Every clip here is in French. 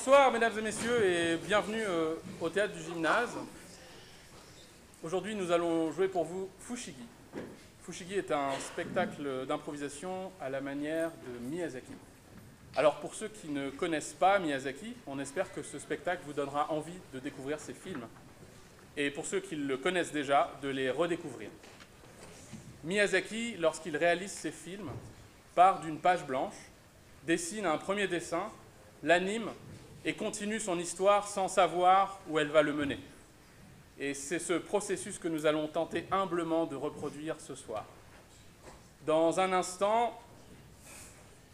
Bonsoir mesdames et messieurs et bienvenue au théâtre du gymnase. Aujourd'hui nous allons jouer pour vous Fushigi. Fushigi est un spectacle d'improvisation à la manière de Miyazaki. Alors pour ceux qui ne connaissent pas Miyazaki, on espère que ce spectacle vous donnera envie de découvrir ses films. Et pour ceux qui le connaissent déjà, de les redécouvrir. Miyazaki, lorsqu'il réalise ses films, part d'une page blanche, dessine un premier dessin, l'anime et continue son histoire sans savoir où elle va le mener. Et c'est ce processus que nous allons tenter humblement de reproduire ce soir. Dans un instant,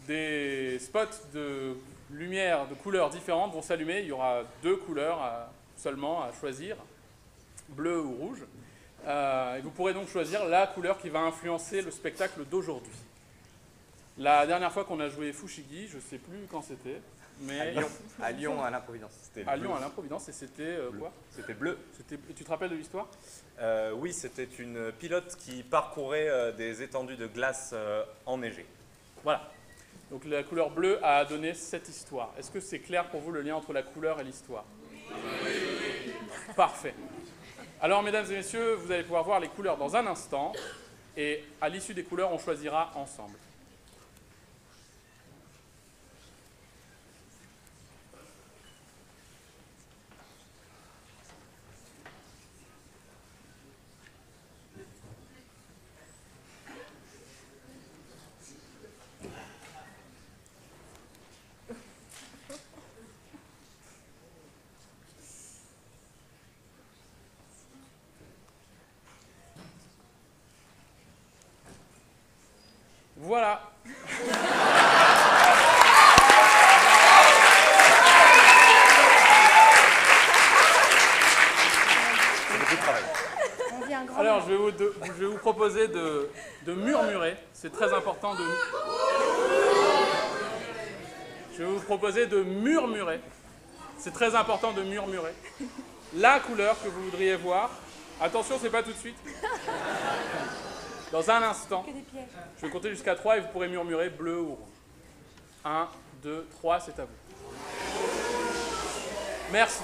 des spots de lumière, de couleurs différentes vont s'allumer. Il y aura 2 couleurs seulement à choisir, bleu ou rouge. Et vous pourrez donc choisir la couleur qui va influencer le spectacle d'aujourd'hui. La dernière fois qu'on a joué Fushigi, je ne sais plus quand c'était, mais... À Lyon, à l'Improvidence. À Lyon, à l'Improvidence, et c'était quoi? C'était bleu. Et tu te rappelles de l'histoire? Oui, c'était une pilote qui parcourait des étendues de glace enneigées. Voilà. Donc la couleur bleue a donné cette histoire. Est-ce que c'est clair pour vous le lien entre la couleur et l'histoire? Oui. Parfait. Alors, mesdames et messieurs, vous allez pouvoir voir les couleurs dans un instant, et à l'issue des couleurs, on choisira ensemble. Voilà. Alors, je vais vous proposer de murmurer. C'est très important de... Je vais vous proposer de murmurer. C'est très important de murmurer. La couleur que vous voudriez voir. Attention, c'est pas tout de suite. Dans un instant, je vais compter jusqu'à 3 et vous pourrez murmurer bleu ou rouge. 1, 2, 3, c'est à vous. Merci.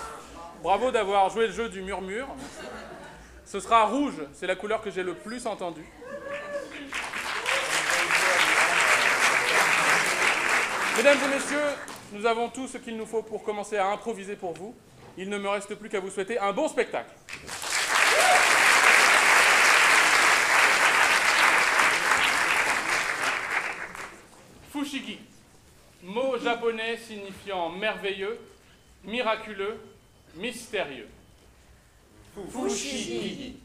Bravo d'avoir joué le jeu du murmure. Ce sera rouge, c'est la couleur que j'ai le plus entendue. Mesdames et messieurs, nous avons tout ce qu'il nous faut pour commencer à improviser pour vous. Il ne me reste plus qu'à vous souhaiter un bon spectacle. Fushigi, mot japonais signifiant merveilleux, miraculeux, mystérieux. Fushigi.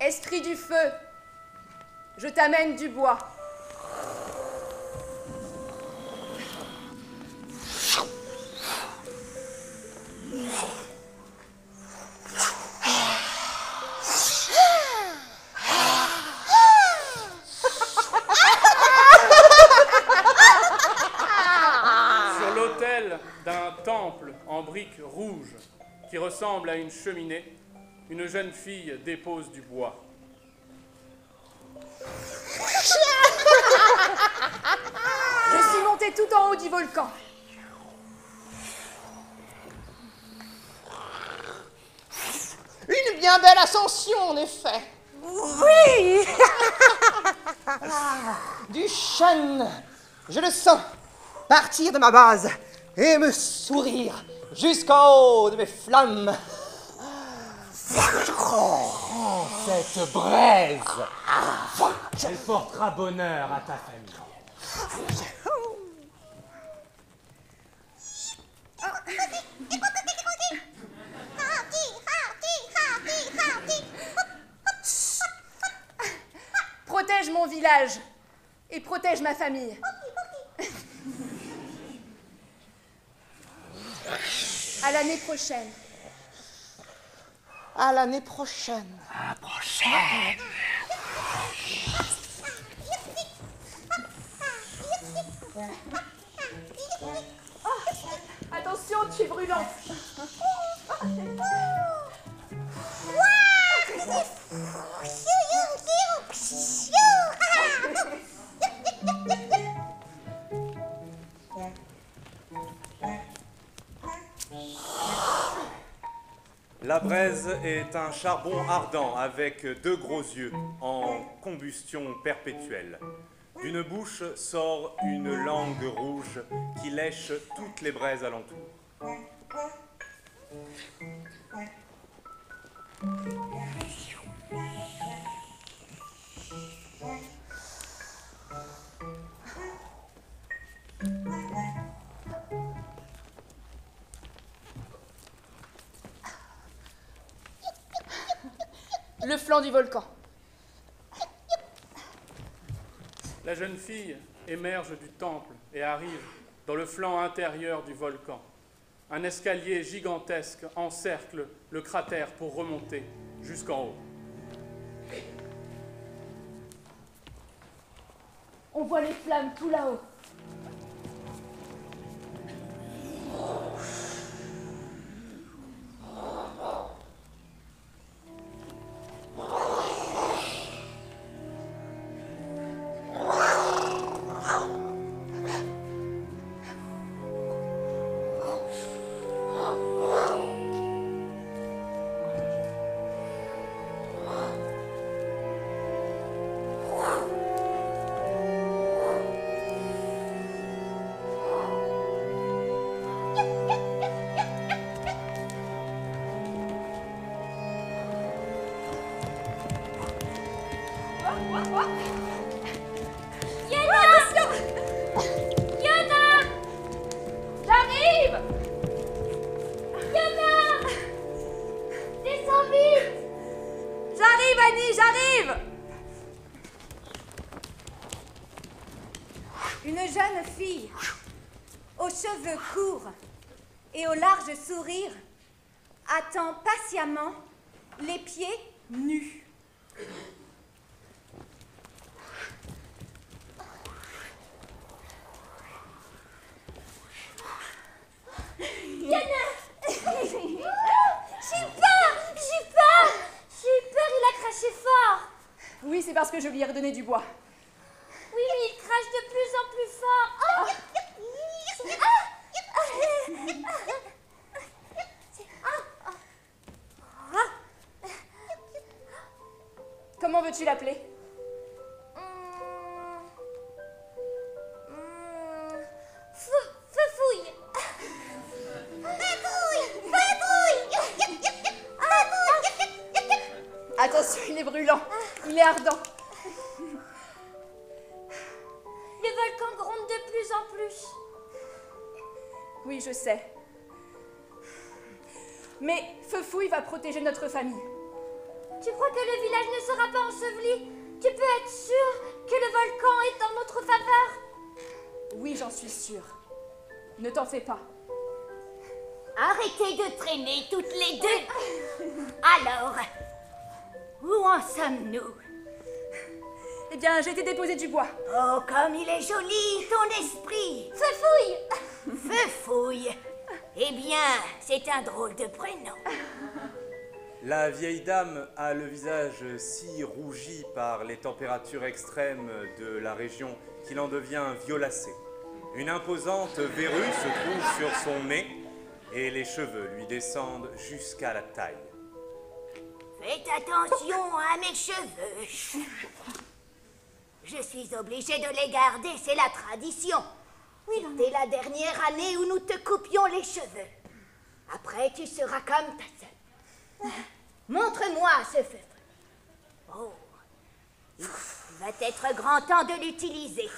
Esprit du feu, je t'amène du bois. Sur l'autel d'un temple en briques rouges qui ressemble à une cheminée, une jeune fille dépose du bois. Je suis montée tout en haut du volcan. Une bien belle ascension, en effet. Oui. Du chêne, je le sens, partir de ma base et me sourire jusqu'en haut de mes flammes. Oh, cette braise, elle portera bonheur à ta famille. village et protège ma famille. À l'année prochaine. À l'année prochaine. Attention, tu es brûlant. La braise est un charbon ardent avec deux gros yeux en combustion perpétuelle. D'une bouche sort une langue rouge qui lèche toutes les braises alentour. Le flanc du volcan. La jeune fille émerge du temple et arrive dans le flanc intérieur du volcan. Un escalier gigantesque encercle le cratère pour remonter jusqu'en haut. On voit les flammes tout là-haut. Une jeune fille, aux cheveux courts et au large sourire, attend patiemment, les pieds nus. Yana! J'ai peur, il a craché fort. Oui, c'est parce que je lui ai redonné du bois. Oui, mais il crache de plus en plus fort. Comment veux-tu l'appeler? Fefouille. Attention, il est brûlant. Il est ardent. Le volcan gronde de plus en plus. Oui, je sais. Mais Fefouille va protéger notre famille. Tu crois que le village ne sera pas enseveli? Tu peux être sûr que le volcan est en notre faveur? Oui, j'en suis sûre. Ne t'en fais pas. Arrêtez de traîner toutes les deux. Alors, où en sommes-nous? Eh bien, j'ai été déposer du bois. Oh, comme il est joli, ton esprit. Fefouille. Fefouille. Eh bien, c'est un drôle de prénom. La vieille dame a le visage si rougi par les températures extrêmes de la région qu'il en devient violacé. Une imposante verrue se trouve sur son nez et les cheveux lui descendent jusqu'à la taille. Faites attention à mes cheveux. Je suis obligée de les garder, c'est la tradition. C'était la dernière année où nous te coupions les cheveux. Après, tu seras comme ta sœur. Montre-moi ce feu. Oh, il va être grand temps de l'utiliser.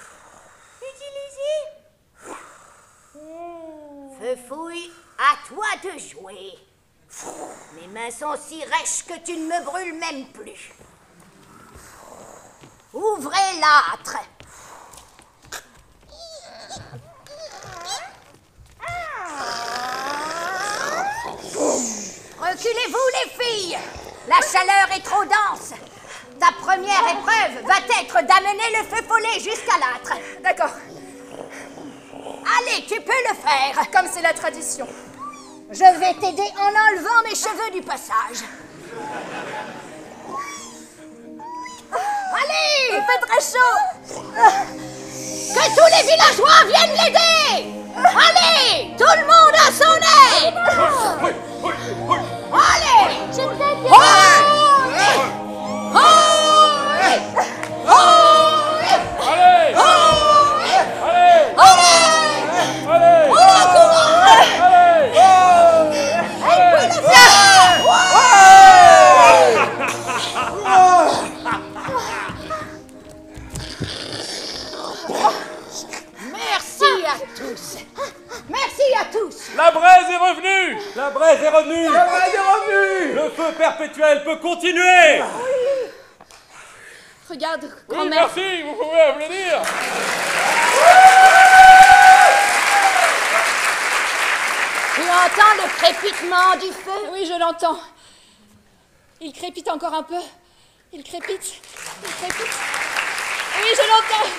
Fefouille, à toi de jouer. Mes mains sont si rêches que tu ne me brûles même plus. Ouvrez l'âtre. Reculez-vous, les filles. La chaleur est trop dense. Ta première épreuve va être d'amener le feu follet jusqu'à l'âtre. D'accord, Allez, tu peux le faire. comme c'est la tradition. Je vais t'aider en enlevant mes cheveux du passage. Allez! Il fait très chaud. Que tous les villageois viennent l'aider! Allez! Tout le monde à son aide! Allez! Je t'aide bien. Allez! Merci à tous! Merci à tous! La braise est revenue! La braise est revenue! La braise est revenue! Le feu perpétuel peut continuer! Regarde, Oui, grand-mère. merci, vous pouvez applaudir! Tu entends le crépitement du feu? Oui, je l'entends. Il crépite encore un peu. Il crépite. Il crépite. Oui, je l'entends.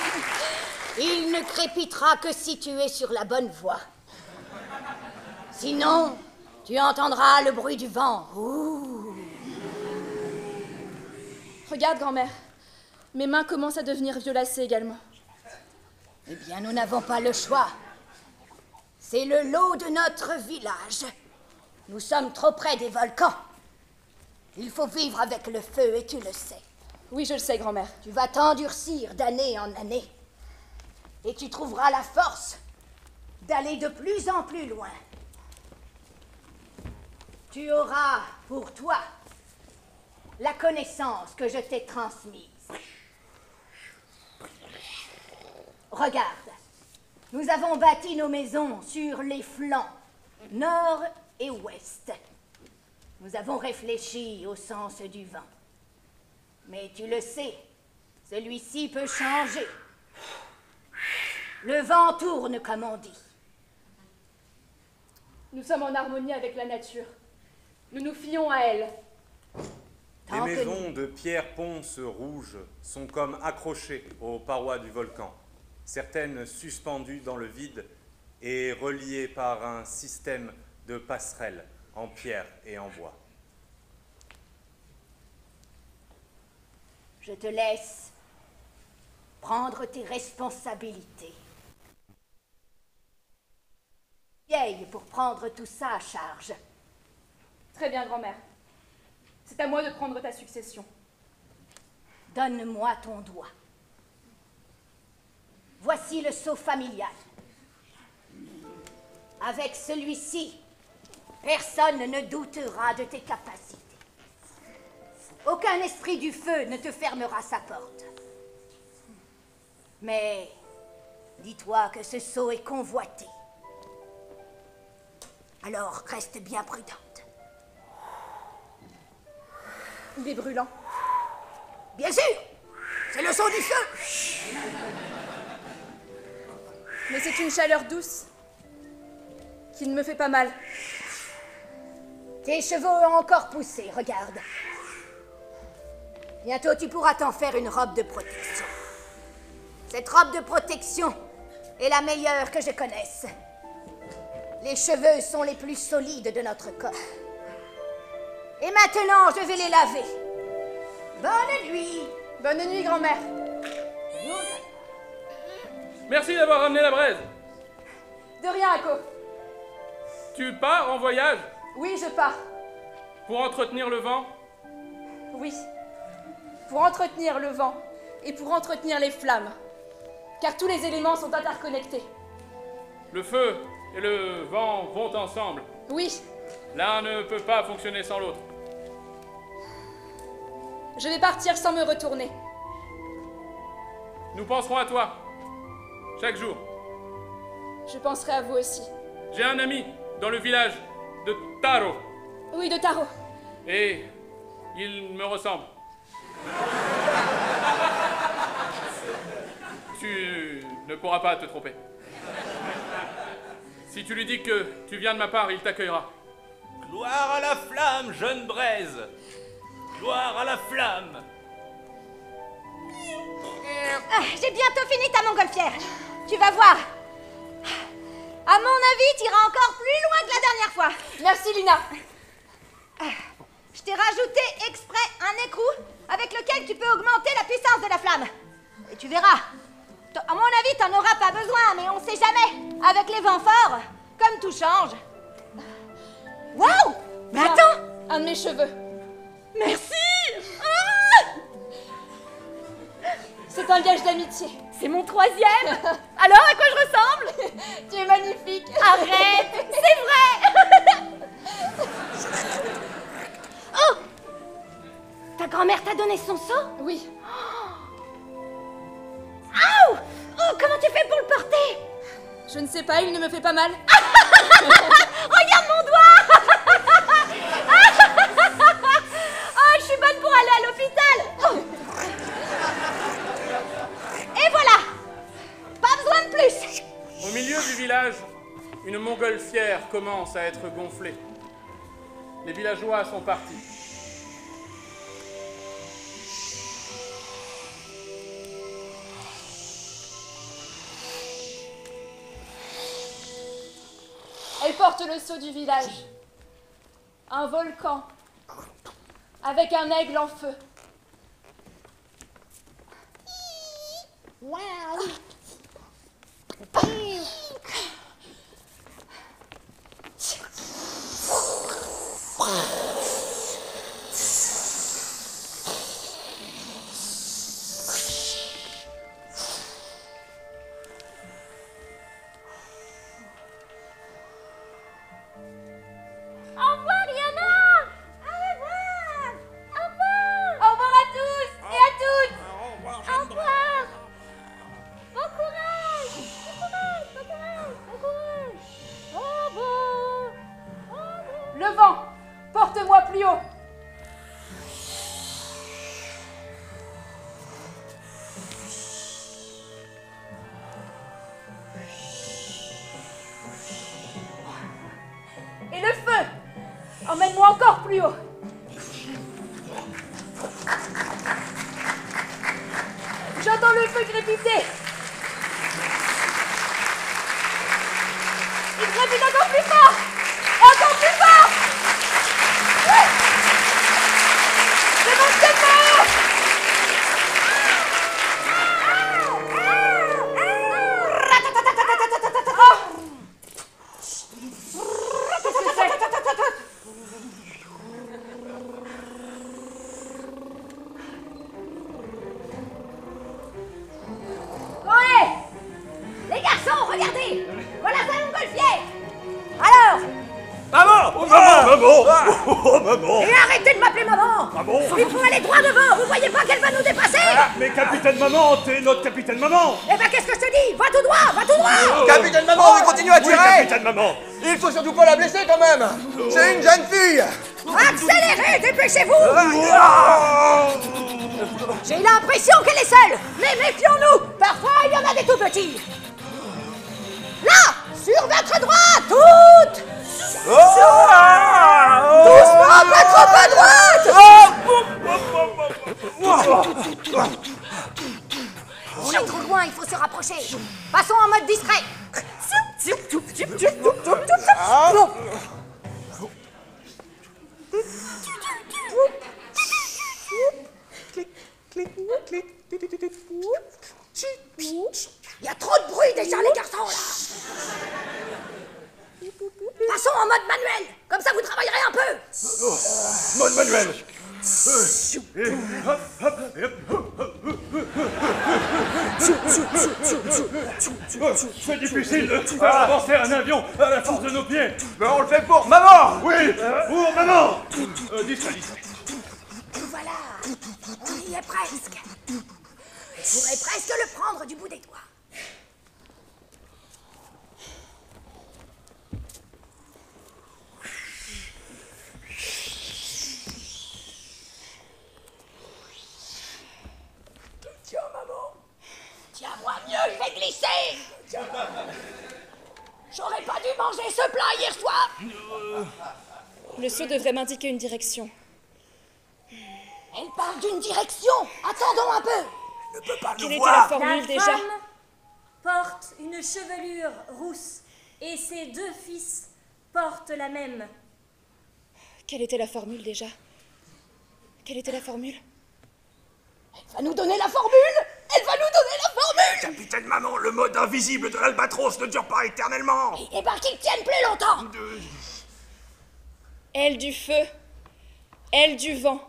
Il ne crépitera que si tu es sur la bonne voie. Sinon, tu entendras le bruit du vent. Ouh. Regarde, grand-mère. Mes mains commencent à devenir violacées également. Eh bien, nous n'avons pas le choix. C'est le lot de notre village. Nous sommes trop près des volcans. Il faut vivre avec le feu et tu le sais. Oui, je le sais, grand-mère. Tu vas t'endurcir d'année en année. Et tu trouveras la force d'aller de plus en plus loin. Tu auras pour toi la connaissance que je t'ai transmise. Regarde, nous avons bâti nos maisons sur les flancs, nord et ouest. Nous avons réfléchi au sens du vent. Mais tu le sais, celui-ci peut changer. Le vent tourne, comme on dit. Nous sommes en harmonie avec la nature. Nous nous fions à elle. Les maisons de pierre ponce rouge sont comme accrochées aux parois du volcan, certaines suspendues dans le vide et reliées par un système de passerelles en pierre et en bois. Je te laisse prendre tes responsabilités. Vieille pour prendre tout ça à charge. Très bien, grand-mère. C'est à moi de prendre ta succession. Donne-moi ton doigt. Voici le sceau familial. Avec celui-ci, personne ne doutera de tes capacités. Aucun esprit du feu ne te fermera sa porte. Mais dis-toi que ce sceau est convoité. Alors reste bien prudente. Il est brûlant. Bien sûr, c'est le sceau du feu. Mais c'est une chaleur douce qui ne me fait pas mal. Tes cheveux ont encore poussé, regarde. Bientôt, tu pourras t'en faire une robe de protection. Cette robe de protection est la meilleure que je connaisse. Les cheveux sont les plus solides de notre corps. Et maintenant, je vais les laver. Bonne nuit. Bonne nuit, grand-mère. Merci d'avoir ramené la braise. De rien, Ako. Tu pars en voyage Oui, je pars. pour entretenir le vent? Oui. Pour entretenir le vent et pour entretenir les flammes. Car tous les éléments sont interconnectés. Le feu et le vent vont ensemble. Oui, L'un ne peut pas fonctionner sans l'autre. je vais partir sans me retourner. Nous penserons à toi, chaque jour. Je penserai à vous aussi. J'ai un ami dans le village de Taro, Oui, de Taro. et il me ressemble. tu ne pourras pas te tromper. Si tu lui dis que tu viens de ma part, il t'accueillera. Gloire à la flamme, jeune braise! Gloire à la flamme! J'ai bientôt fini ta montgolfière. Tu vas voir. À mon avis, tu iras encore plus loin que la dernière fois. Merci, Lina. Je t'ai rajouté exprès un écrou avec lequel tu peux augmenter la puissance de la flamme. Et tu verras. À mon avis, t'en auras pas besoin, mais on sait jamais. Avec les vents forts, comme tout change. Waouh! Mais Tiens, attends! un de mes cheveux. Merci! Ah! C'est un gage d'amitié. C'est mon 3e. Alors, à quoi je ressemble? Tu es magnifique. Arrête! C'est vrai! Oh! Ta grand-mère t'a donné son seau? Oui. Aouh! Oh, comment tu fais pour le porter? Je ne sais pas, il ne me fait pas mal. Regarde mon doigt! Oh, je suis bonne pour aller à l'hôpital! Et voilà! Pas besoin de plus! Au milieu du village, une montgolfière commence à être gonflée. Les villageois sont partis. Elle porte le sceau du village. Un volcan. Avec un aigle en feu. Au revoir, Liana! Au revoir! Au revoir! Au revoir à tous et à toutes. Au revoir! Bon courage! Bon courage! Bon courage! Bon courage! Au revoir! Au revoir! Le vent, porte-moi plus haut. Et le feu, emmène-moi encore plus haut. J'entends le feu crépiter. Il crépite encore plus fort. Et encore plus fort. Oui. C'est mon secours. Qu'est-ce que c'est? Ohé! Les garçons, regardez! Voilà sa montgolfière! Alors! Maman! Oh, maman! Oh, maman! Et arrêtez de m'appeler maman! Maman! Il faut aller droit devant! Vous voyez pas qu'elle va nous dépasser? Ah, mais capitaine maman, t'es notre capitaine maman! Eh ben qu'est-ce que je te dis? Va tout droit! Va tout droit! Capitaine Maman, on continue à Oui, tirer. capitaine maman! Il faut surtout pas la blesser quand même. C'est une jeune fille. Accélérez! Dépêchez-vous! J'ai l'impression qu'elle est seule! Mais méfions-nous! Parfois, il y en a des tout petits! Là! Sur votre droite! Toutes! Doucement, pas trop à droite! On est trop loin, il faut se rapprocher. Passons en mode discret. Il y a trop de bruit déjà, les garçons, là. Passons en mode manuel. Comme ça, vous travaillerez un peu. Mode manuel! C'est difficile de faire avancer un avion à la force de nos pieds! Mais on le fait pour maman. Oui! Pour maman! Discret. Voilà. On y est presque. Je pourrais presque le prendre du bout des doigts. Tiens, maman. Tiens-moi mieux. dû manger ce plat hier soir. Le seau devrait m'indiquer une direction. Elle parle d'une direction. Attendons un peu. Ne peut pas Quelle le était la voir. formule La déjà? femme porte une chevelure rousse et ses 2 fils portent la même. Quelle était la formule déjà? Quelle était la formule? Elle va nous donner la formule. Elle va nous donner la formule. Capitaine Maman, le mode invisible de l'Albatros ne dure pas éternellement. Et par qu'il tienne plus longtemps. Aile du feu, aile du vent.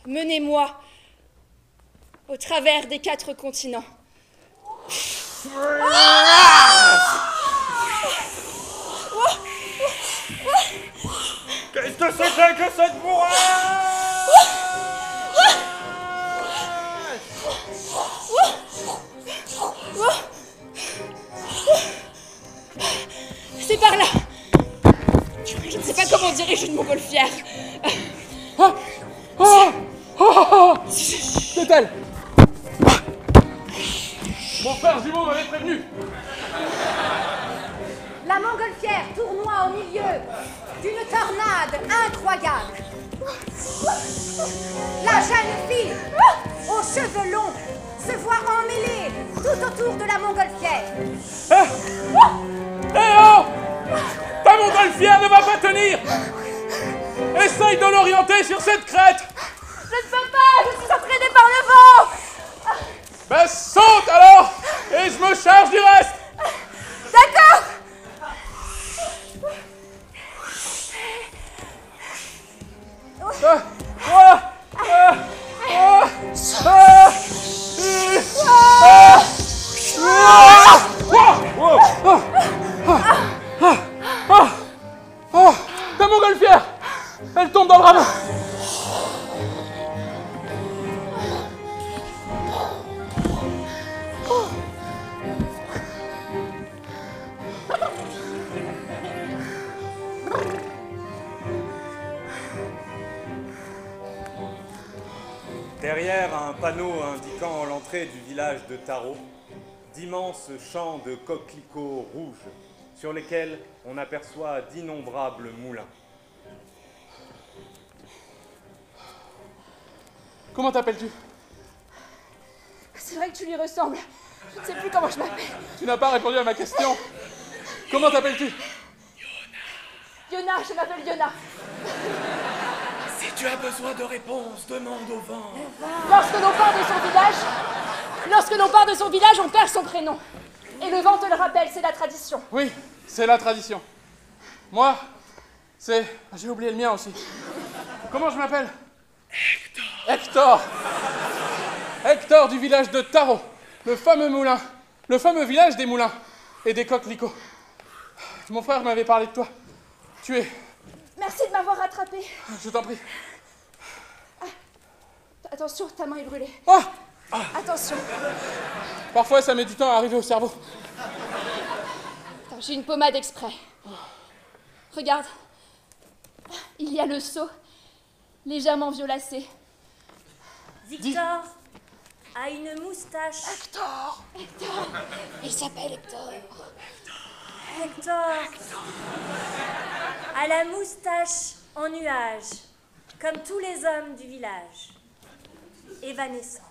Menez-moi au travers des 4 continents. Qu'est-ce que c'était que cette bourrade? C'est par là. Je ne sais pas comment on dirige une montgolfière. C'est elle! Mon frère jumeau m'avait prévenu! La montgolfière tournoie au milieu d'une tornade incroyable. La jeune fille, aux cheveux longs, se voit emmêlée tout autour de la montgolfière. Eh oh! Ta montgolfière ne va pas tenir! Essaye de l'orienter sur cette crête! Je ne peux pas, je suis entraînée par le vent. Ben saute alors! Et je me charge du reste! D'accord. Ta montgolfière! Elle tombe dans le ravin! Derrière un panneau indiquant l'entrée du village de Taro, d'immenses champs de coquelicots rouges sur lesquels on aperçoit d'innombrables moulins. Comment t'appelles-tu? C'est vrai que tu lui ressembles. Je ne sais plus comment je m'appelle. Tu n'as pas répondu à ma question. Comment t'appelles-tu? Yona, je m'appelle Yona. Si tu as besoin de réponses, demande au vent. Lorsque l'on part de son village, on perd son prénom. Et le vent te le rappelle, c'est la tradition. Oui, c'est la tradition. Moi, c'est... J'ai oublié le mien aussi. Comment je m'appelle? Hector. Hector du village de Taro. Le fameux moulin. Le fameux village des moulins et des coquelicots. Mon frère m'avait parlé de toi. Tu es... Merci de m'avoir rattrapé. Je t'en prie. Attention, ta main est brûlée. Ah! Attention. Parfois, ça met du temps à arriver au cerveau. Attends, j'ai une pommade exprès. Regarde. Il y a le seau, légèrement violacé. Victor a une moustache. Hector. Il s'appelle Hector. Hector a la moustache en nuage, comme tous les hommes du village, évanescente.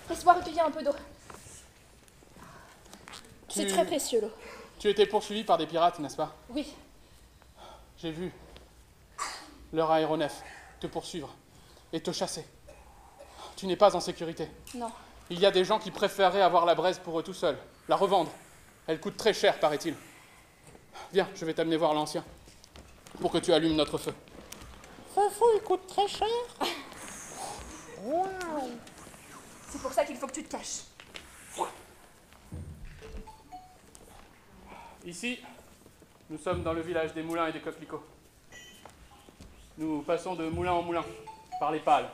Laisse-moi recueillir un peu d'eau. C'est très précieux, l'eau. Tu étais poursuivi par des pirates, n'est-ce pas? Oui. J'ai vu leur aéronef te poursuivre et te chasser. Tu n'es pas en sécurité. Non. Il y a des gens qui préféreraient avoir la braise pour eux tout seuls, la revendre. Elle coûte très cher, paraît-il. Viens, je vais t'amener voir l'ancien, pour que tu allumes notre feu. Ce feu, il coûte très cher. Waouh. C'est pour ça qu'il faut que tu te caches. Ici, nous sommes dans le village des moulins et des coquelicots. Nous passons de moulin en moulin, par les pales.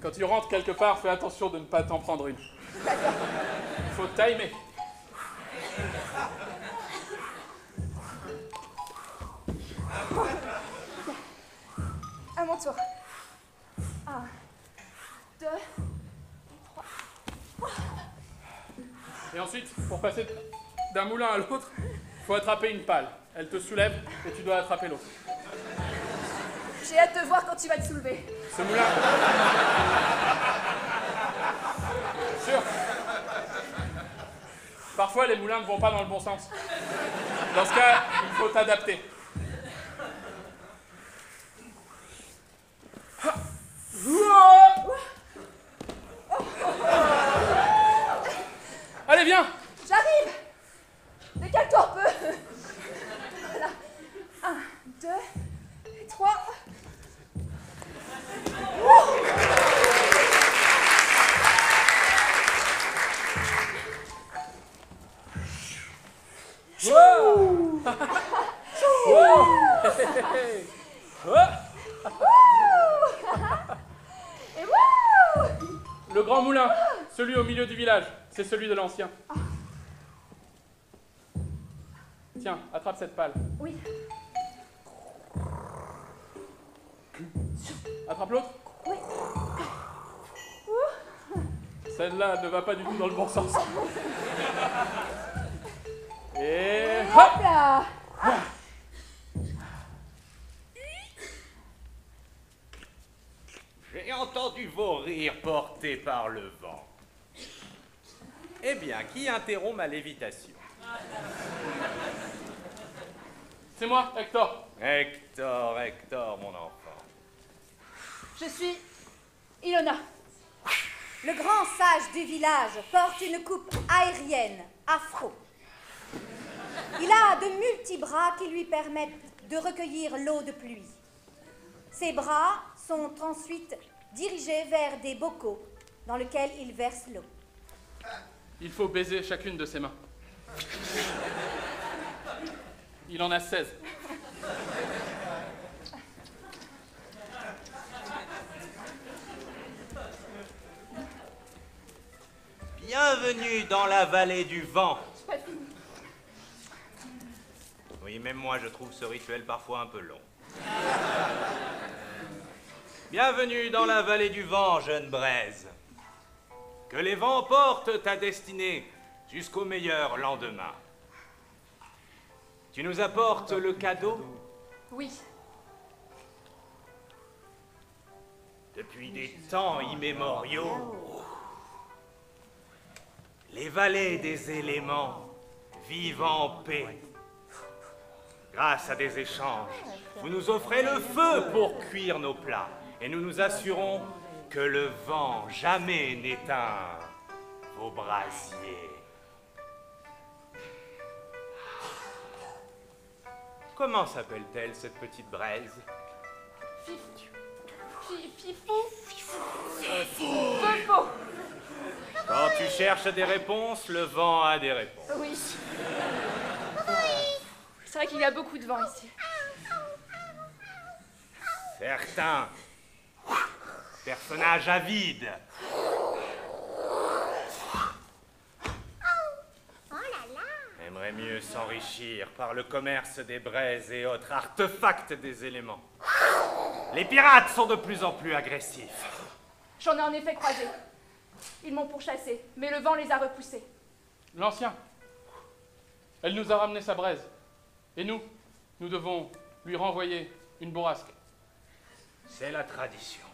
Quand tu rentres quelque part, fais attention de ne pas t'en prendre une. Il faut timer. mon tour. 1, 2, 3. Et ensuite, pour passer d'un moulin à l'autre, il faut attraper une pale. Elle te soulève et tu dois attraper l'autre. J'ai hâte de voir quand tu vas te soulever. Ce moulin... Sûr. Parfois, les moulins ne vont pas dans le bon sens. Dans ce cas, il faut t'adapter. Allez, viens! J'arrive! Décale-toi un peu! Voilà. 1, 2, 3. Wow! Wow! Et wouh! Le grand moulin, celui au milieu du village, c'est celui de l'ancien. Tiens, attrape cette pale. Oui. Attrape l'autre. Oui. Celle-là ne va pas du tout dans le bon sens. Et hop! Hop là! J'ai entendu vos rires portés par le vent. Eh bien, qui interrompt ma lévitation? C'est moi, Hector. Hector, mon enfant. Je suis Ilona. Le grand sage du village porte une coupe aérienne, afro. Il a de multibras qui lui permettent de recueillir l'eau de pluie. Ses bras sont ensuite dirigés vers des bocaux dans lesquels il verse l'eau. Il faut baiser chacune de ses mains. Il en a 16. Bienvenue dans la vallée du vent. Oui, même moi, je trouve ce rituel parfois un peu long. Bienvenue dans la vallée du vent, jeune braise. Que les vents portent ta destinée jusqu'au meilleur lendemain. Tu nous apportes le cadeau? Oui. Depuis des temps immémoriaux, les vallées des éléments vivent en paix. Grâce à des échanges, vous nous offrez le feu pour cuire nos plats, et nous nous assurons que le vent jamais n'éteint vos brasiers. Comment s'appelle-t-elle, cette petite braise? Fifou. Quand tu cherches des réponses, le vent a des réponses. Oui. C'est vrai qu'il y a beaucoup de vent ici. Certains personnages avides aimeraient mieux s'enrichir par le commerce des braises et autres artefacts des éléments. Les pirates sont de plus en plus agressifs. J'en ai en effet croisé. Ils m'ont pourchassé, mais le vent les a repoussés. L'ancien. Elle nous a ramené sa braise. Et nous devons lui renvoyer une bourrasque. C'est la tradition.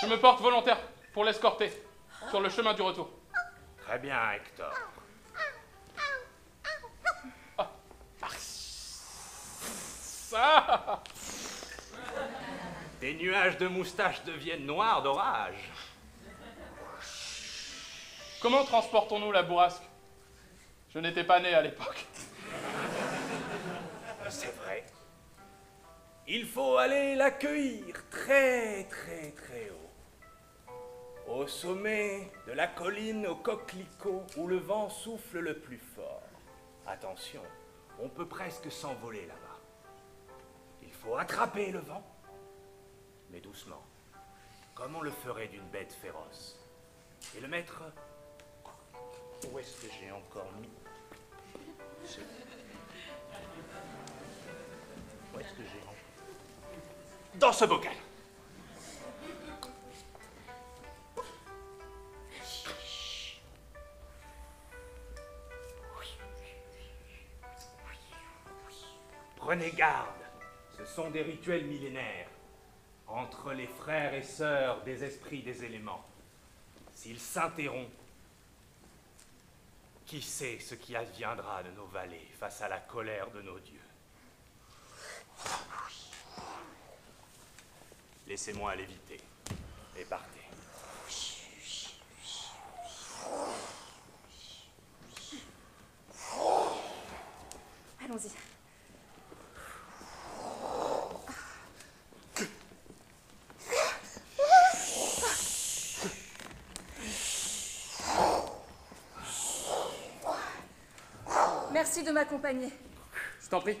Je me porte volontaire pour l'escorter sur le chemin du retour. Très bien, Hector. Ça! Des nuages de moustaches deviennent noirs d'orage. Comment transportons-nous la bourrasque? Je n'étais pas né à l'époque. C'est vrai. Il faut aller l'accueillir très haut. Au sommet de la colline aux coquelicots où le vent souffle le plus fort. Attention, on peut presque s'envoler là-bas. Il faut attraper le vent, mais doucement, comme on le ferait d'une bête féroce. Et le mettre... Où est-ce que j'ai encore mis? Où est-ce que j'ai encore... dans ce bocal. Prenez garde, ce sont des rituels millénaires entre les frères et sœurs des esprits des éléments. S'ils s'interrompent, qui sait ce qui adviendra de nos vallées face à la colère de nos dieux? Laissez-moi l'éviter et partez. Allons-y. Merci de m'accompagner. Je t'en prie.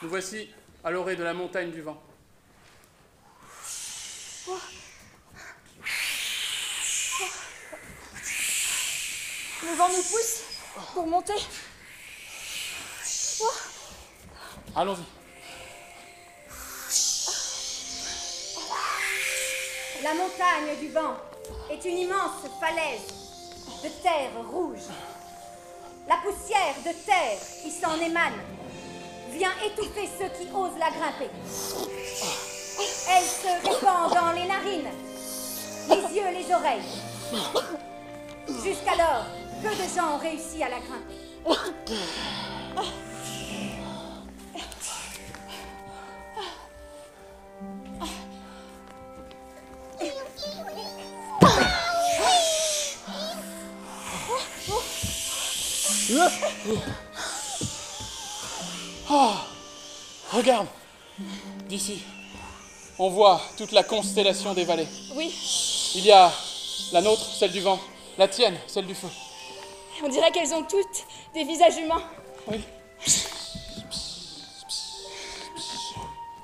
Nous voici à l'orée de la montagne du vent. Le vent nous pousse pour monter. Allons-y. La montagne du vent est une immense falaise de terre rouge. La poussière de terre qui s'en émane vient étouffer ceux qui osent la grimper. Elle se répand dans les narines, les yeux, les oreilles. Jusqu'alors, peu de gens ont réussi à la grimper. Oh, regarde, d'ici, on voit toute la constellation des vallées. Oui, Il y a la nôtre, celle du vent, la tienne, celle du feu. on dirait qu'elles ont toutes des visages humains. Oui.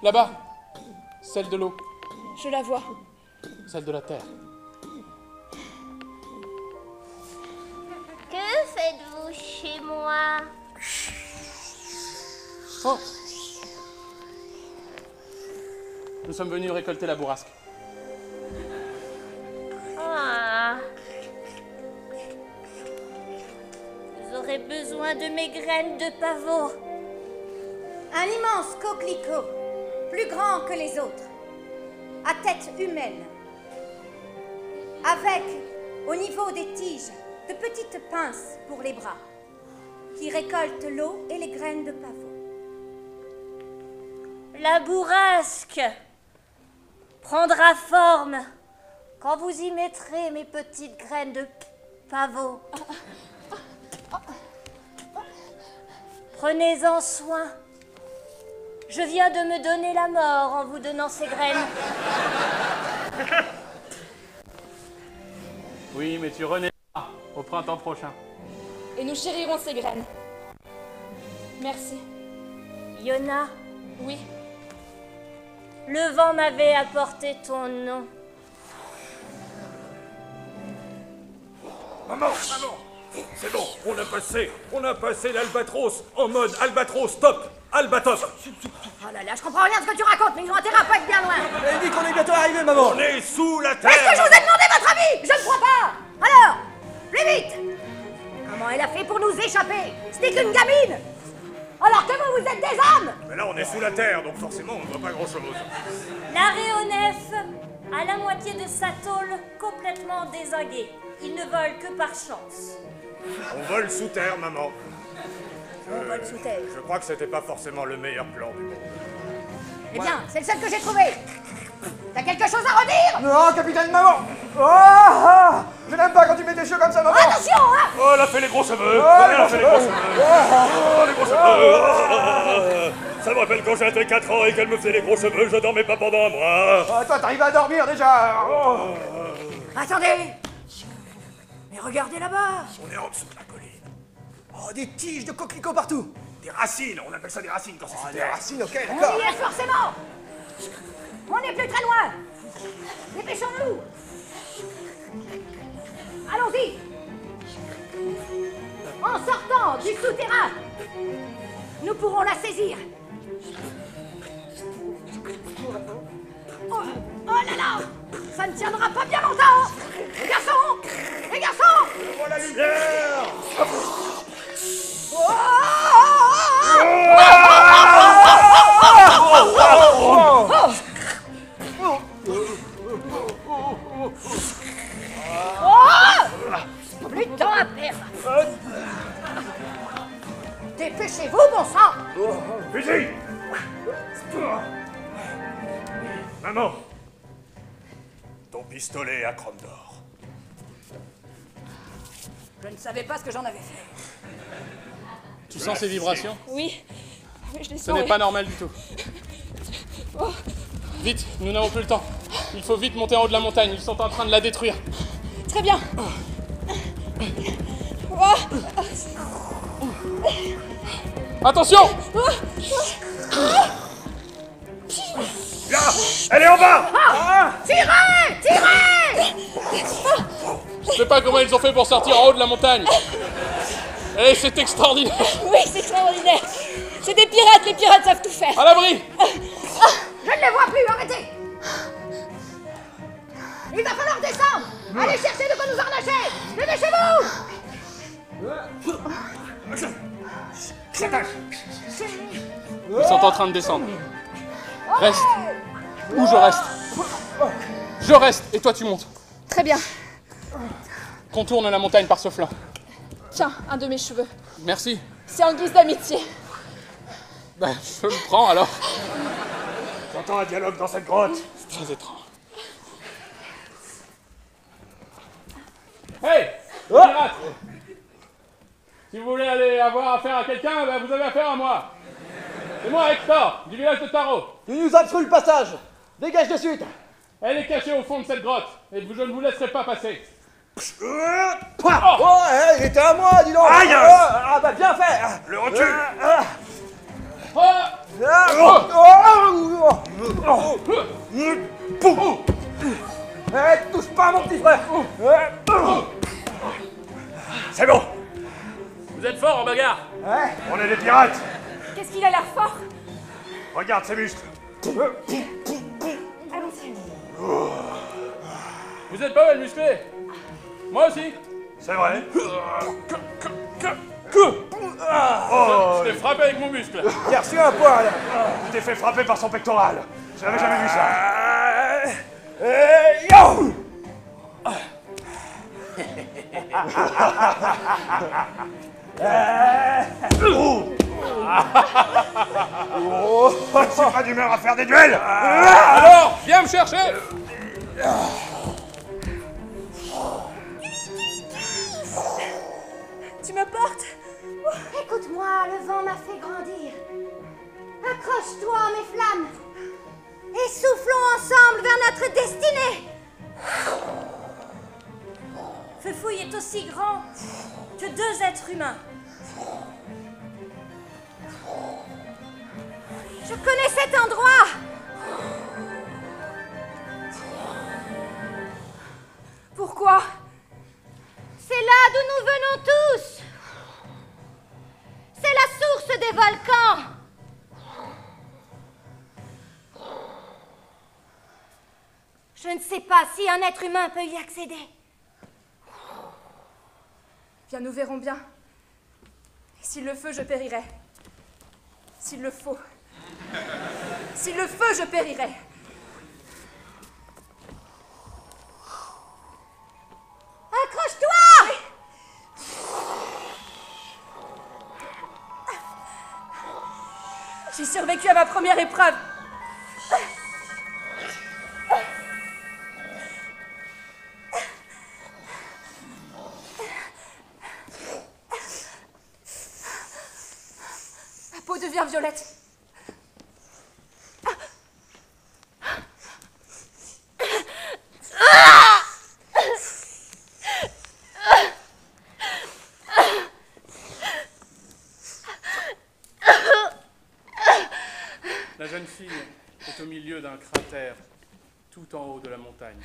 Là-bas, celle de l'eau, Je la vois. celle de la terre. Que faites-vous chez moi? Oh. Nous sommes venus récolter la bourrasque. Ah. Vous aurez besoin de mes graines de pavot. Un immense coquelicot, plus grand que les autres, à tête humaine, avec, au niveau des tiges, de petites pinces pour les bras, qui récoltent l'eau et les graines de pavot. La bourrasque prendra forme quand vous y mettrez mes petites graines de pavot. Prenez-en soin. Je viens de me donner la mort en vous donnant ces graines. Oui, mais tu renaîtras au printemps prochain. Et nous chérirons ces graines. Merci. Yona, Oui. le vent m'avait apporté ton nom. Maman, c'est bon, on a passé l'albatros en mode albatros top, albatros. Oh là là, je comprends rien de ce que tu racontes, mais ils ont intérêt à pas être bien loin. Elle dit qu'on est bientôt arrivé, maman. On est sous la terre. Est-ce que je vous ai demandé votre avis? Je ne crois pas. Alors, plus vite. Comment elle a fait pour nous échapper? C'était qu'une gamine. Alors que vous êtes des hommes. Mais là, on est sous la terre, donc forcément, on ne voit pas grand-chose. L'aréonef a la moitié de sa tôle complètement dézinguée. Il ne vole que par chance. On vole sous terre, maman. On vole sous terre. Je crois que c'était pas forcément le meilleur plan du monde. Eh bien, c'est le seul que j'ai trouvé. T'as quelque chose à redire? Non, capitaine, maman. Oh, je n'aime pas quand tu mets des cheveux comme ça, maman. Attention, hein. Oh, elle a fait les gros cheveux. Oh, Elle a fait les gros cheveux. Oh, les gros cheveux. Ça me rappelle quand j'avais 4 ans et qu'elle me faisait les gros cheveux, je dormais pas pendant un mois. Oh, toi, t'arrives à dormir déjà. Oh. Attendez. Mais regardez là-bas. On est en dessous de la colline. Oh, des tiges de coquelicots partout. Des racines, on appelle ça des racines quand c'est sous Des terre. racines, ok, On d'accord. y est forcément. On n'est plus très loin. Dépêchons-nous. Allons-y. En sortant du souterrain, nous pourrons la saisir. Ça ne tiendra pas bien longtemps. Les garçons! Les garçons! Vois la lumière. Plus de temps à perdre. Dépêchez-vous, bon sang! Fusil. Maman. Ton pistolet à chrome d'or. Je ne savais pas ce que j'en avais fait. Tu sens ces vibrations? Oui, je les Ce sens. n'est et- pas normal du tout. Oh, Vite, nous n'avons plus le temps. Il faut vite monter en haut de la montagne, ils sont en train de la détruire. très bien. Oh. Attention! Là, elle est en bas. Tirez! Tirez! Je sais pas comment ils ont fait pour sortir en haut de la montagne. Et c'est extraordinaire. Oui, c'est extraordinaire. C'est des pirates, les pirates savent tout faire. À l'abri! Je ne les vois plus, arrêtez! Il va falloir descendre! Allez chercher de quoi nous harnacher! Dépêchez-vous! Ils sont en train de descendre. Reste. Ou je reste. Je reste et toi tu montes. Très bien. Contourne la montagne par ce flanc. Tiens, un de mes cheveux. Merci. C'est en guise d'amitié. Ben, je le prends alors. J'entends un dialogue dans cette grotte. C'est très étrange. Hey! Pirate! Si vous voulez aller avoir affaire à quelqu'un, ben vous avez affaire à moi. C'est moi, Hector, du village de Taro. Tu nous obstrues le passage. Dégage de suite. Elle est cachée au fond de cette grotte, et je ne vous laisserai pas passer. Oh, il était à moi, dis donc. Aïe. Ah bah bien fait. Le recul. Touche pas à mon petit frère. C'est bon. Vous êtes fort en bagarre. On est des pirates. Qu'est-ce qu'il a l'air fort. Regarde ses muscles. Allons-y. Vous êtes pas mal musclé. Moi aussi. C'est vrai. Je t'ai frappé avec mon muscle. J'ai reçu un poil. Tu t'es fait frapper par son pectoral. J'avais jamais vu ça. Je suis pas d'humeur à faire des duels. Alors, viens me chercher. Tu me portes. Écoute-moi, le vent m'a fait grandir. Accroche-toi, mes flammes, et soufflons ensemble vers notre destinée. Feu-fouille est aussi grand que 2 êtres humains. Je connais cet endroit. Pourquoi? C'est là d'où nous venons tous. C'est la source des volcans. Je ne sais pas si un être humain peut y accéder. Bien, nous verrons bien. Et s'il le faut, je périrai. S'il le faut. S'il le faut, je périrai. Accroche-toi! J'ai survécu à ma première épreuve. Ma peau devient violette. La jeune fille est au milieu d'un cratère, tout en haut de la montagne.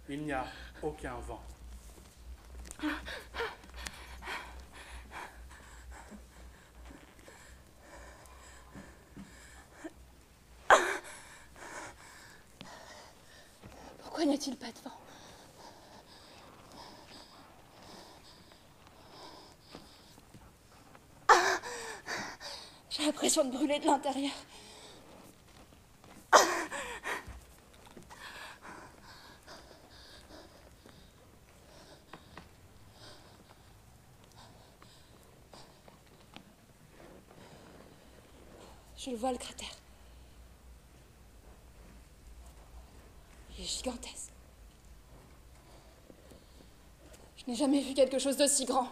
Il n'y a aucun vent. Pourquoi n'y a-t-il pas de vent? Ah, j'ai l'impression de brûler de l'intérieur. Je le vois, le cratère. Il est gigantesque. Je n'ai jamais vu quelque chose d'aussi grand.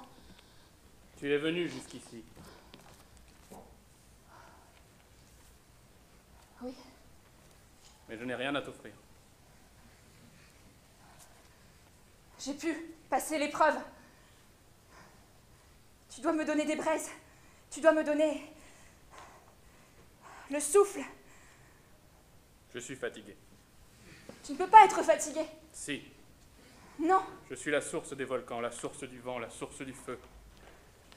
Tu es venu jusqu'ici. Oui. Mais je n'ai rien à t'offrir. J'ai pu passer l'épreuve. Tu dois me donner des braises. Tu dois me donner le souffle. Je suis fatigué. Tu ne peux pas être fatigué. Si. Non. Je suis la source des volcans, la source du vent, la source du feu.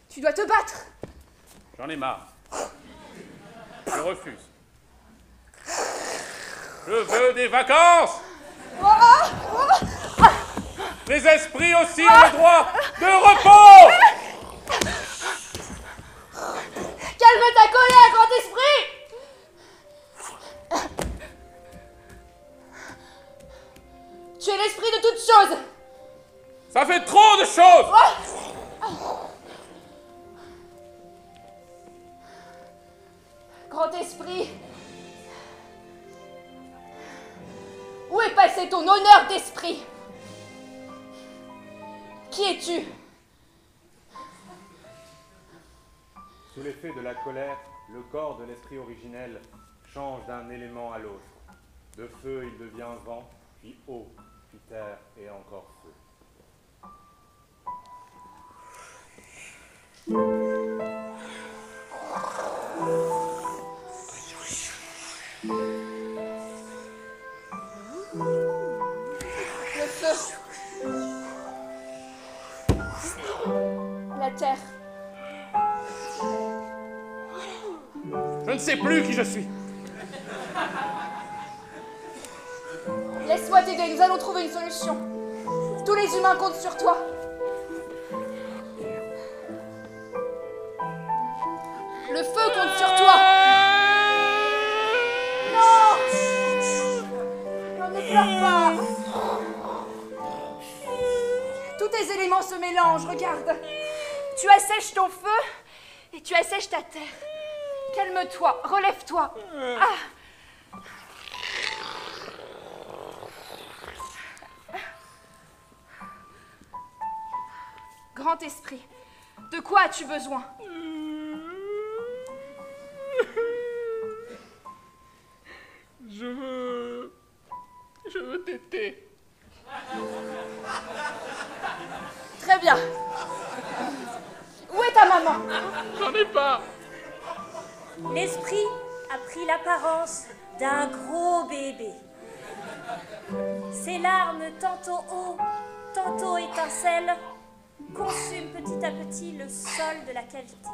Tu dois te battre. J'en ai marre. Je refuse. Je veux des vacances. Les esprits aussi ont le droit de repos. Calme ta colère, grand esprit. Tu es l'esprit de toutes choses. Ça fait trop de choses. Grand esprit, où est passé ton honneur d'esprit? Qui es-tu? Sous l'effet de la colère, le corps de l'esprit originel change d'un élément à l'autre. De feu, il devient vent, puis eau, puis terre et encore feu. Le feu. La terre. Je ne sais plus qui je suis. Laisse-moi t'aider, nous allons trouver une solution. Tous les humains comptent sur toi. Le feu compte sur toi. Non! Non, ne pleure pas. Tous tes éléments se mélangent, regarde. Tu assèches ton feu et tu assèches ta terre. Calme-toi, relève-toi. Ah! Grand esprit, de quoi as-tu besoin? Je veux téter. Très bien. Où est ta maman? J'en ai pas. L'esprit a pris l'apparence d'un gros bébé. Ses larmes, tantôt haut, tantôt étincelles, consument petit à petit le sol de la cavité.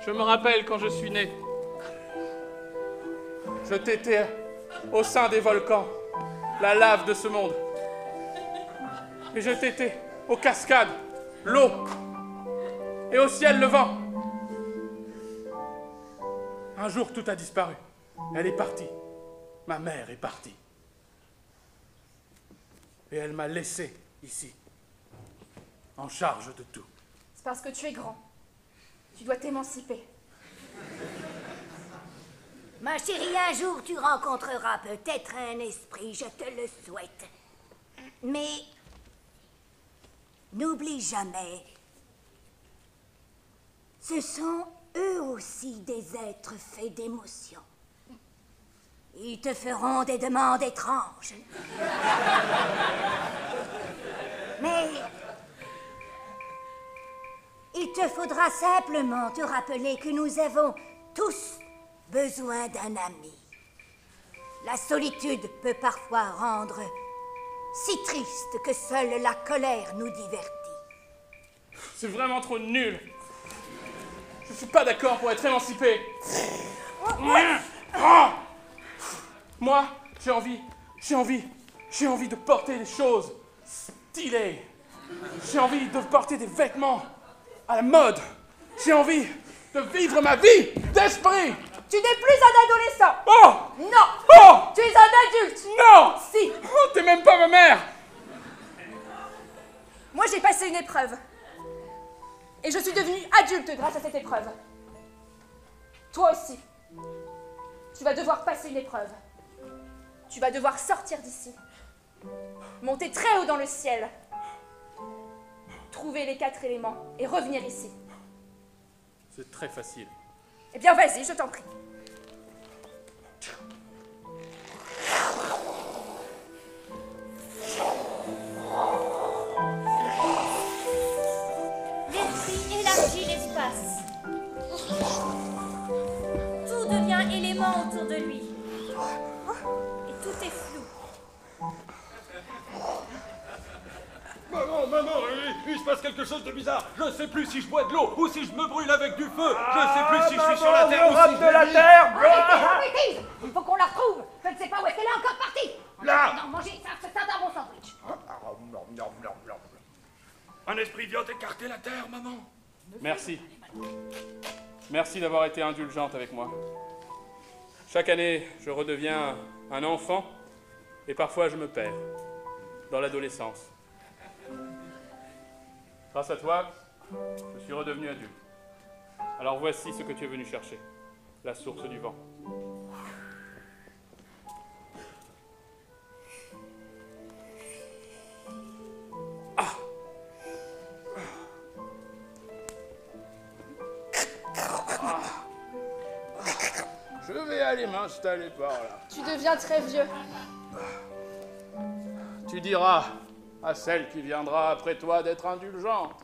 Je me rappelle quand je suis né. Je tétais au sein des volcans, la lave de ce monde. Et je tétais aux cascades, l'eau, et au ciel le vent. Un jour, tout a disparu. Elle est partie. Ma mère est partie. Et elle m'a laissé ici, en charge de tout. C'est parce que tu es grand. Tu dois t'émanciper. Ma chérie, un jour tu rencontreras peut-être un esprit, je te le souhaite. Mais n'oublie jamais, ce sont eux aussi des êtres faits d'émotions. Ils te feront des demandes étranges. Mais il te faudra simplement te rappeler que nous avons tous besoin d'un ami. La solitude peut parfois rendre si triste que seule la colère nous divertit. C'est vraiment trop nul. Je suis pas d'accord pour être émancipé. Moi, j'ai envie de porter des choses stylées. J'ai envie de porter des vêtements à la mode. J'ai envie de vivre ma vie d'esprit. Tu n'es plus un adolescent. Oh! Non. Oh! Tu es un adulte. Non! Si. Oh, t'es même pas ma mère. Moi, j'ai passé une épreuve. Et je suis devenue adulte grâce à cette épreuve. Toi aussi. Tu vas devoir passer une épreuve. Tu vas devoir sortir d'ici. Monter très haut dans le ciel. Trouver les 4 éléments et revenir ici. C'est très facile. Eh bien, vas-y, je t'en prie. L'esprit élargit l'espace. Tout devient élément autour de lui. Et tout est flou. Maman, il se passe quelque chose de bizarre. Je ne sais plus si je bois de l'eau ou si je me brûle avec du feu. Je ne sais plus si je suis sur la terre ou si de la terre. Arrêtez, il faut qu'on la retrouve. Je ne sais pas où est-ce qu'elle est encore partie. Là. Non, mangez ça dans mon sandwich. Un esprit vient écarter la terre, maman. Merci. Merci d'avoir été indulgente avec moi. Chaque année, je redeviens un enfant et parfois je me perds dans l'adolescence. Grâce à toi, je suis redevenu adulte. Alors voici ce que tu es venu chercher. La source du vent. Je vais aller m'installer par là. Tu deviens très vieux. Tu diras à celle qui viendra après toi d'être indulgente.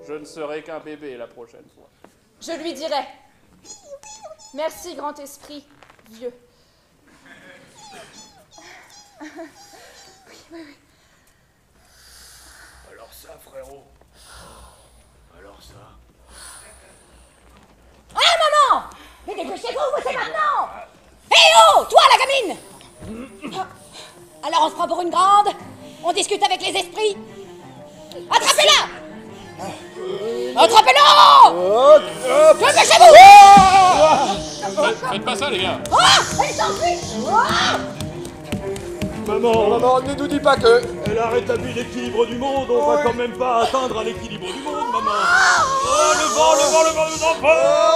Je ne serai qu'un bébé la prochaine fois. Je lui dirai. Merci, grand esprit, vieux. Oui. Alors ça, frérot. Alors ça. Ah, maman! Mais dépêchez-vous, c'est maintenant! Hé oh, toi, la gamine! Alors on se prend pour une grande, on discute avec les esprits. Attrapez-la! Attrapez-la! Dépêchez-vous! Faites pas ça, les gars. Ah! Elle s'enfuit! Ah! Maman, ne nous dis pas que... elle a rétabli l'équilibre du monde. On va quand même pas atteindre l'équilibre du monde, maman. Oh, le vent nous emporte.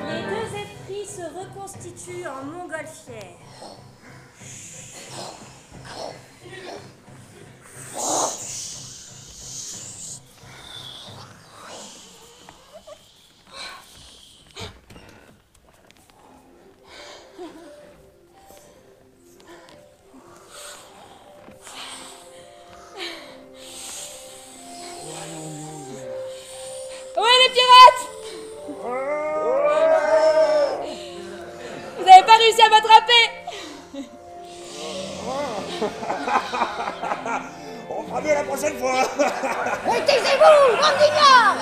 Les deux esprits se reconstituent en montgolfière. Où est les pirates? Vous n'avez pas réussi à m'attraper? On fera mieux la prochaine fois. Mais taisez-vous, bande d'ignares!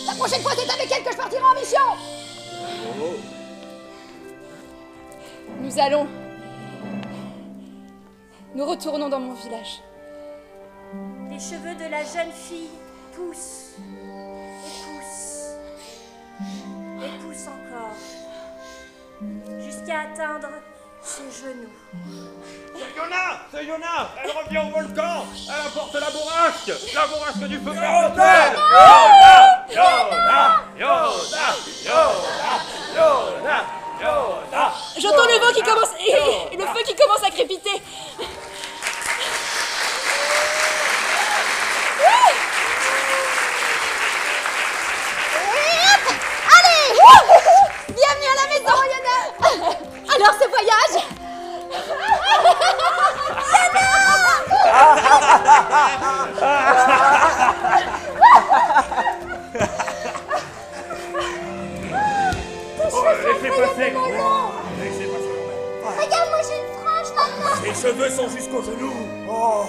La prochaine fois, c'est avec elle que je partirai en mission! Nous retournons dans mon village. Les cheveux de la jeune fille poussent et poussent et poussent encore jusqu'à atteindre ses genoux. C'est Yona, elle revient au volcan. Elle apporte la bourrasque du feu Yona. J'entends le vent qui commence et le feu qui commence à crépiter. Allez! Bienvenue à la maison, Yana! Alors, ce voyage? cheveux sont jusqu'aux genoux. Oh.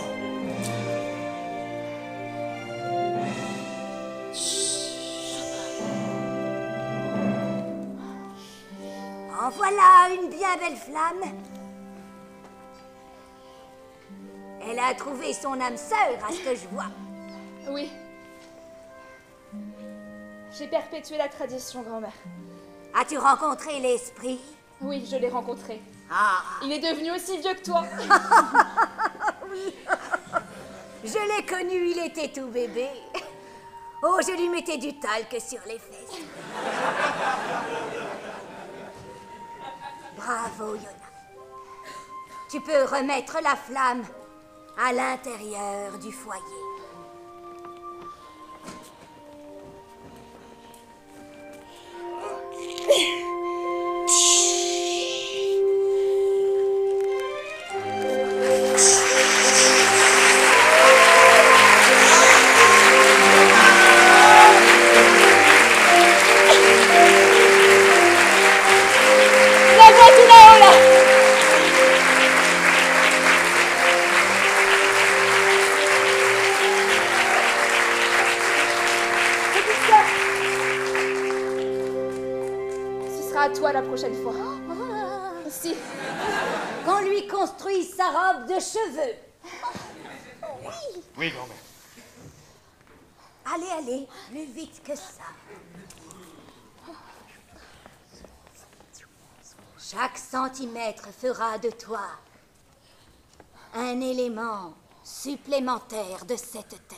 En voilà une bien belle flamme. Elle a trouvé son âme sœur, à ce que je vois. Oui. J'ai perpétué la tradition, grand-mère. As-tu rencontré l'esprit? Oui, je l'ai rencontré. Ah. Il est devenu aussi vieux que toi. Oui. Je l'ai connu, il était tout bébé. Oh, je lui mettais du talc sur les fesses. Bravo, Yona. Tu peux remettre la flamme à l'intérieur du foyer. À toi la prochaine fois. Si. Qu'on lui construise sa robe de cheveux. Oui. Oui, grand-mère. Allez, allez, plus vite que ça. Chaque centimètre fera de toi un élément supplémentaire de cette terre.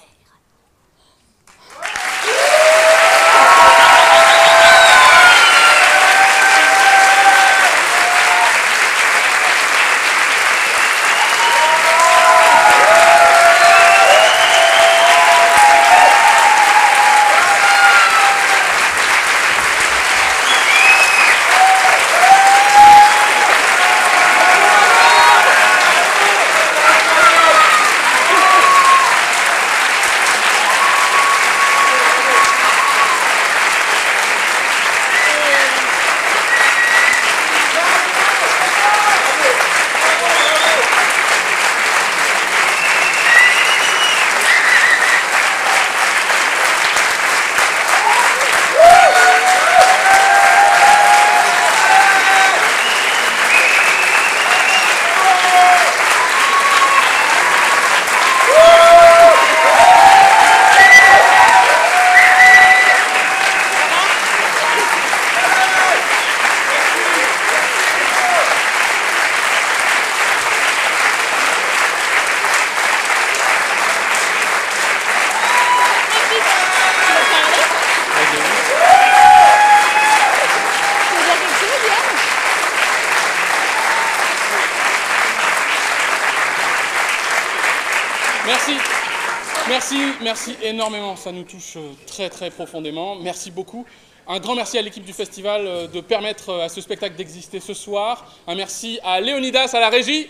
Merci énormément, ça nous touche très très profondément. Merci beaucoup. Un grand merci à l'équipe du festival de permettre à ce spectacle d'exister ce soir. Un merci à Léonidas à la régie,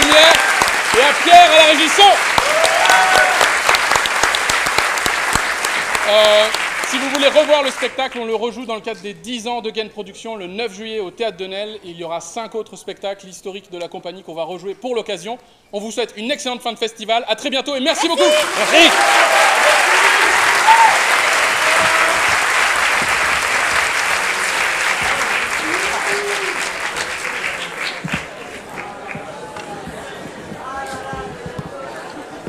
lumière, et à Pierre à la régie son. Si vous voulez revoir le spectacle, on le rejoue dans le cadre des 10 ans de Gain Productions le 9 juillet au Théâtre de Nesle. Il y aura 5 autres spectacles historiques de la compagnie qu'on va rejouer pour l'occasion. On vous souhaite une excellente fin de festival. À très bientôt et merci beaucoup. Merci.